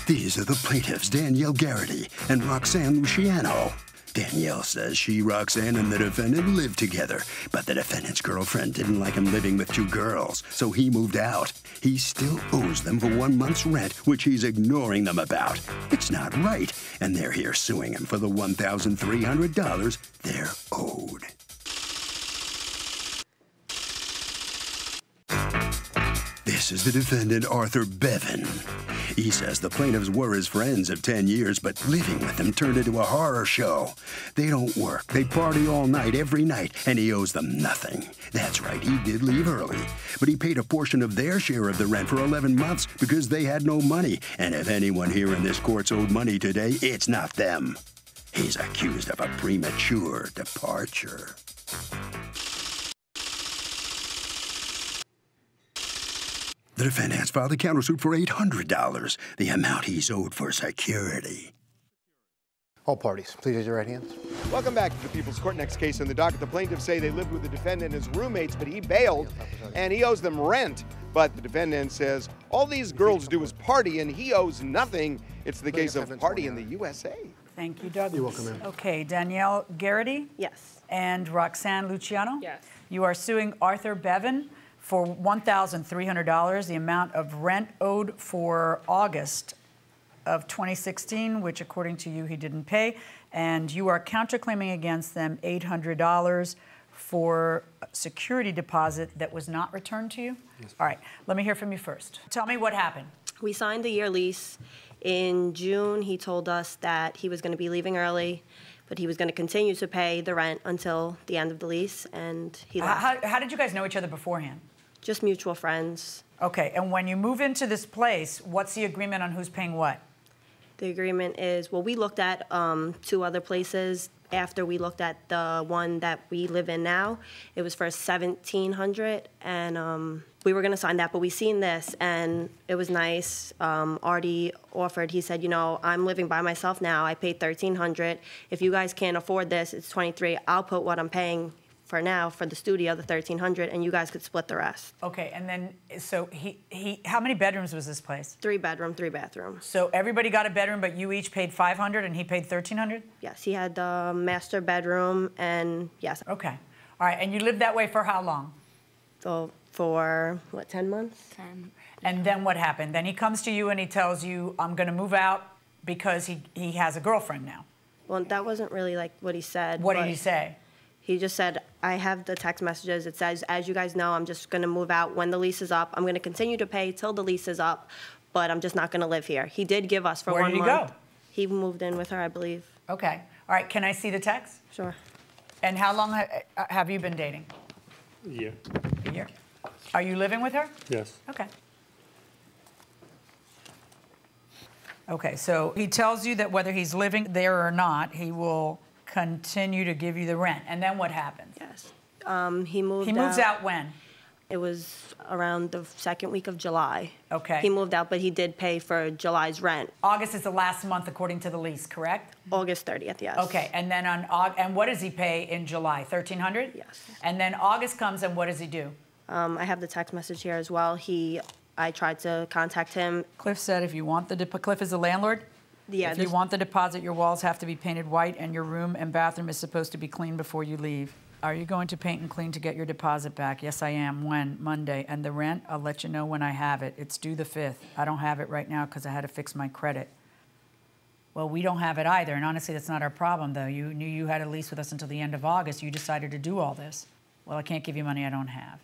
These are the plaintiffs, Danielle Garrity and Roxanne Luciano. Danielle says she, Roxanne, and the defendant lived together, but the defendant's girlfriend didn't like him living with two girls, so he moved out. He still owes them for 1 month's rent, which he's ignoring them about. It's not right, and they're here suing him for the $1,300 they're owed. This is the defendant, Arthur Bevan. He says the plaintiffs were his friends of 10 years, but living with them turned into a horror show. They don't work. They party all night, every night, and he owes them nothing. That's right, he did leave early, but he paid a portion of their share of the rent for 11 months because they had no money. And if anyone here in this court's owed money today, it's not them. He's accused of a premature departure. The defendant has filed a countersuit for $800, the amount he's owed for security. All parties, please raise your right hands. Welcome back to the People's Court. Next case on the docket. The plaintiffs say they lived with the defendant and his roommates, but he bailed, and he owes them rent. But the defendant says all these girls do is party, and he owes nothing. It's the case of Party in the USA. Thank you, Douglas. You're welcome, ma'am. Okay, Danielle Garrity? Yes. And Roxanne Luciano? Yes. You are suing Arthur Bevan for $1,300, the amount of rent owed for August of 2016, which according to you, he didn't pay. And you are counterclaiming against them $800 for security deposit that was not returned to you? Yes. All right, let me hear from you first. Tell me what happened. We signed the year lease. In June, he told us that he was going to be leaving early, but he was going to continue to pay the rent until the end of the lease, and he left. How did you guys know each other beforehand? Just mutual friends. Okay, and when you move into this place, what's the agreement on who's paying what? The agreement is, well, we looked at 2 other places. After we looked at the one that we live in now, it was for $1,700, and we were going to sign that, but we seen this, and it was nice. Artie offered, he said, you know, I'm living by myself now. I paid $1,300. If you guys can't afford this, it's $2,300. I'll put what I'm paying for now for the studio, the $1,300, and you guys could split the rest. Okay, and then, so how many bedrooms was this place? 3 bedroom, 3 bathrooms. So everybody got a bedroom, but you each paid $500 and he paid $1,300? Yes, he had the master bedroom, and yes. Okay, all right, and you lived that way for how long? So for, what, 10 months? 10. And then what happened? Then he comes to you and he tells you, I'm gonna move out because he has a girlfriend now. Well, that wasn't really like what he said. What did he say? He just said, I have the text messages. It says, as you guys know, I'm just going to move out when the lease is up. I'm going to continue to pay till the lease is up, but I'm just not going to live here. He did give us for 1 month. Where did he go? He moved in with her, I believe. Okay. All right, can I see the text? Sure. And how long have you been dating? A year. A year. Are you living with her? Yes. Okay. Okay, so he tells you that whether he's living there or not, he will continue to give you the rent. And then what happens? Yes. He moves out when? It was around the 2nd week of July. Okay. He moved out, but he did pay for July's rent. August is the last month according to the lease, correct? August 30th, yes. Okay, and then and what does he pay in July? $1,300? Yes. And then August comes, and what does he do? I have the text message here as well. I tried to contact him. Cliff said if you want Cliff is the landlord? Yeah. If you want the deposit, your walls have to be painted white, and your room and bathroom is supposed to be clean before you leave. Are you going to paint and clean to get your deposit back? Yes, I am. When? Monday. And the rent? I'll let you know when I have it. It's due the 5th. I don't have it right now because I had to fix my credit. Well, we don't have it either, and honestly, that's not our problem, though. You knew you had a lease with us until the end of August. You decided to do all this. Well, I can't give you money I don't have.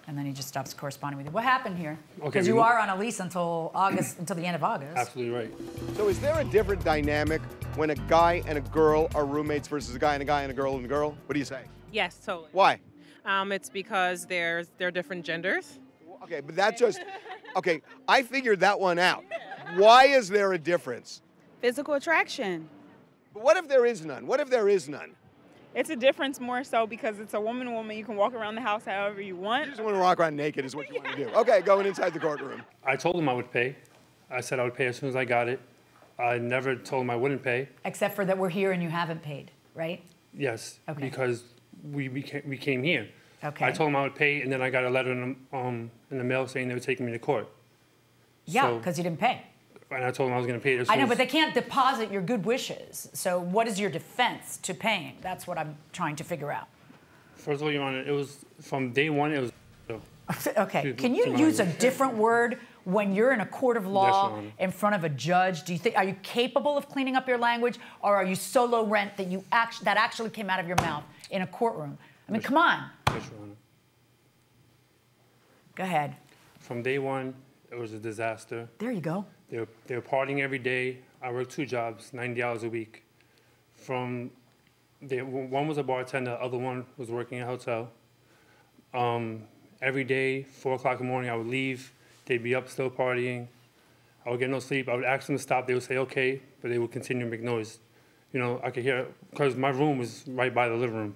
And then he just stops corresponding with you. What happened here? Because you are on a lease until August, until the end of August. Absolutely right. So is there a different dynamic when a guy and a girl are roommates versus a guy and a girl and a girl? What do you say? Yes, totally. Why? It's because they're different genders. Okay, but that just, okay, I figured that one out. Why is there a difference? Physical attraction. But what if there is none? What if there is none? It's a difference more so because it's a woman. You can walk around the house however you want. You just want to walk around naked is what you want to do. Okay, going inside the courtroom. I told him I would pay. I said I would pay as soon as I got it. I never told him I wouldn't pay. Except for that we're here and you haven't paid, right? Yes, okay. Because we came here. Okay. I told him I would pay, and then I got a letter in the mail saying they were taking me to court. Yeah, because you didn't pay. and I told them I was going to pay it. I know, but they can't deposit your good wishes. So what is your defense to paying? That's what I'm trying to figure out. First of all, Your Honor, it was from day one. It was. Okay, can you use a different word when you're in a court of law in front of a judge? Do you think, are you capable of cleaning up your language, or are you so low rent that that actually came out of your mouth in a courtroom? I mean, come on. Yes, Your Honor. Go ahead. From day one, it was a disaster. There you go. They were partying every day. I worked 2 jobs, 90 hours a week. One was a bartender, the other one was working in a hotel. Every day, 4 o'clock in the morning, I would leave. They'd be up still partying. I would get no sleep. I would ask them to stop. They would say, okay, but they would continue to make noise. You know, I could hear, because my room was right by the living room.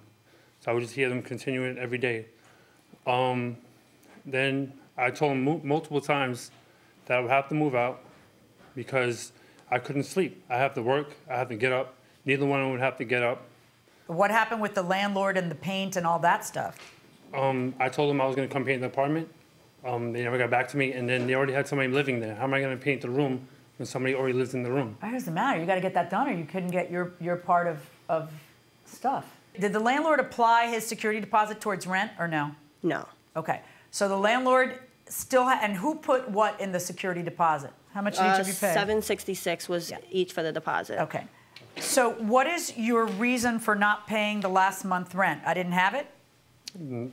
So I would just hear them continuing every day. Then I told them multiple times that I would have to move out because I couldn't sleep. I have to work. I have to get up. Neither one of them would have to get up. What happened with the landlord and the paint and all that stuff? I told them I was going to come paint the apartment. They never got back to me, and then they already had somebody living there. How am I going to paint the room when somebody already lives in the room? What does it matter? You got to get that done, or you couldn't get your part of stuff. Did the landlord apply his security deposit towards rent, or no? No. Okay. So the landlord still and who put what in the security deposit? How much did each of you pay? $766 was each for the deposit. Okay. So what is your reason for not paying the last month rent? I didn't have it?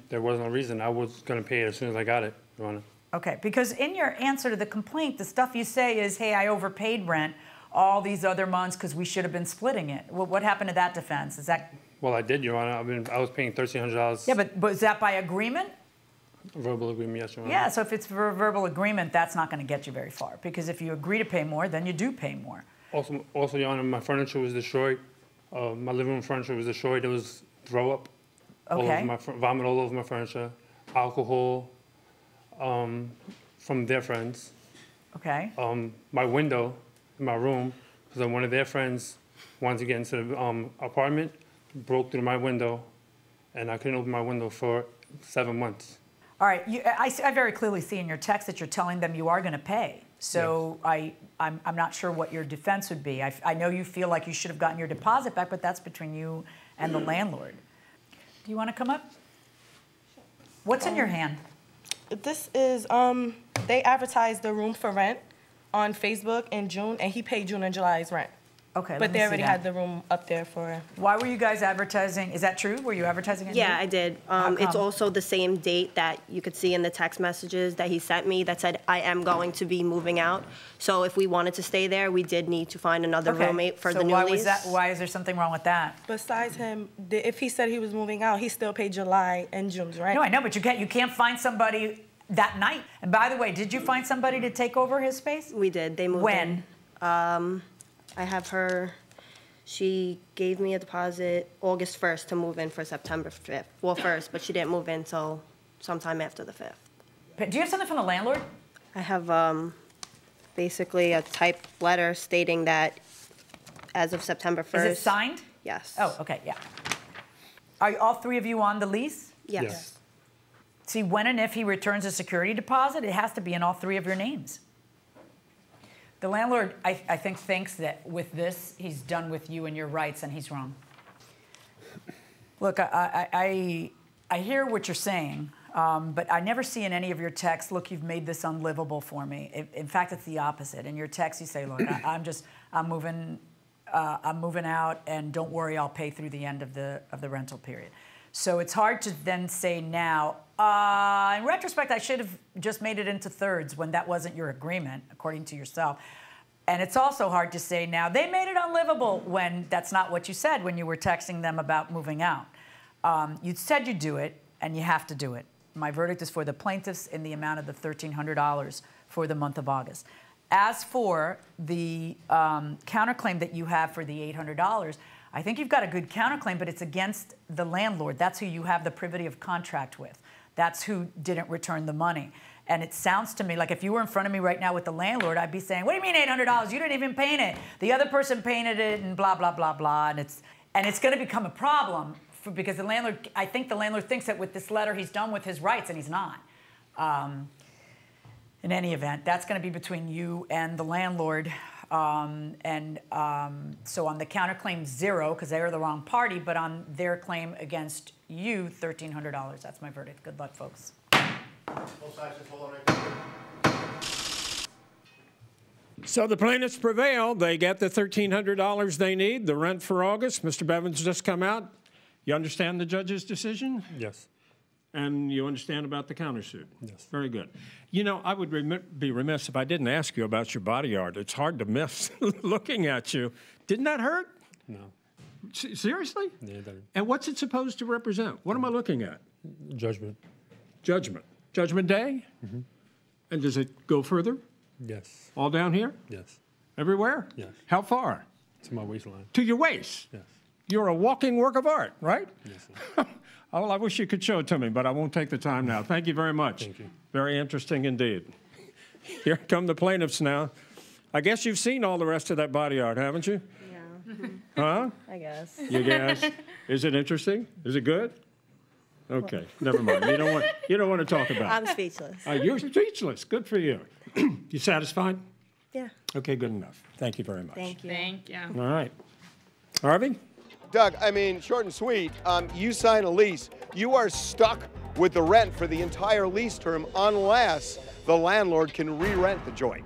There wasn't a reason. I was going to pay it as soon as I got it, Your Honor. Okay, because in your answer to the complaint, the stuff you say is, hey, I overpaid rent all these other months because we should have been splitting it. Well, what happened to that defense? Is that... Well, I did, Your Honor. I was paying $1,300. Yeah, but is that by agreement? Verbal agreement, yes, Your Honor. Yeah, so if it's for a verbal agreement, that's not going to get you very far. Because if you agree to pay more, then you do pay more. Also, Your Honor, my furniture was destroyed. My living room furniture was destroyed. There was throw up. Okay. Vomit all over my furniture. Alcohol from their friends. Okay. My window in my room, because one of their friends wanted to get into the apartment, broke through my window, and I couldn't open my window for 7 months. All right. I very clearly see in your text that you're telling them you are going to pay. So yes. I'm not sure what your defense would be. I know you feel like you should have gotten your deposit back, but that's between you and the landlord. Do you want to come up? What's in your hand? This is, they advertised the room for rent on Facebook in June, and he paid June and July's rent. Okay, but they already had the room up there for... Why were you guys advertising? Is that true? Were you advertising it? Yeah, I did. It's also the same date that you could see in the text messages that he sent me that said, I am going to be moving out. So if we wanted to stay there, we did need to find another roommate for the new lease. Why is there something wrong with that? Besides him, if he said he was moving out, he still paid July and June's rent. No, I know, but you can't find somebody that night. And by the way, did you find somebody to take over his space? We did. They moved in. When? I have her, she gave me a deposit August 1st to move in for September 5th. Well, 1st, but she didn't move in until sometime after the 5th. Do you have something from the landlord? I have basically a typed letter stating that as of September 1st. Is it signed? Yes. Oh, okay, yeah. Are all 3 of you on the lease? Yes. Yes. See, when and if he returns a security deposit, it has to be in all 3 of your names. The landlord, I think, thinks that with this, he's done with you and your rights, and he's wrong. Look, I hear what you're saying, but I never see in any of your texts, look, you've made this unlivable for me. In fact, it's the opposite. In your text, you say, look, I'm moving out, and don't worry, I'll pay through the end of the rental period. So it's hard to then say now, in retrospect, I should have just made it into thirds when that wasn't your agreement, according to yourself. And it's also hard to say now, they made it unlivable when that's not what you said when you were texting them about moving out. You said you'd do it, and you have to do it. My verdict is for the plaintiffs in the amount of the $1,300 for the month of August. As for the counterclaim that you have for the $800, I think you've got a good counterclaim, but it's against the landlord. That's who you have the privity of contract with. That's who didn't return the money. And it sounds to me like if you were in front of me right now with the landlord, I'd be saying, what do you mean $800? You didn't even paint it. The other person painted it and blah, blah, blah, blah. And it's going to become a problem because the landlord, I think the landlord thinks that with this letter he's done with his rights, and he's not. In any event, that's going to be between you and the landlord. So on the counterclaim, 0, because they are the wrong party, but on their claim against you, $1,300. That's my verdict. Good luck, folks. Both sides just hold on right there. So the plaintiffs prevail. They get the $1,300 they need, the rent for August. Mr. Bevan's just come out. You understand the judge's decision? Yes. And you understand about the countersuit? Yes. Very good. You know, I would be remiss if I didn't ask you about your body art. It's hard to miss looking at you. Didn't that hurt? No. Seriously? Yeah, it doesn't. And what's it supposed to represent? What am I looking at? Judgment. Judgment. Judgment Day? Mm-hmm. And does it go further? Yes. All down here? Yes. Everywhere? Yes. How far? To my waistline. To your waist? Yes. You're a walking work of art, right? Yes, sir. Oh, I wish you could show it to me, but I won't take the time now. Thank you very much. Thank you. Very interesting indeed. Here come the plaintiffs now. I guess you've seen all the rest of that body art, haven't you? Yeah. Huh? I guess. You guess? Is it interesting? Is it good? Okay, never mind. You don't want to talk about it. I'm speechless. You're speechless. Good for you. You satisfied? Yeah. Okay, good enough. Thank you very much. Thank you. Thank you. All right. Harvey? Doug, I mean, short and sweet, you sign a lease. You are stuck with the rent for the entire lease term unless the landlord can re-rent the joint.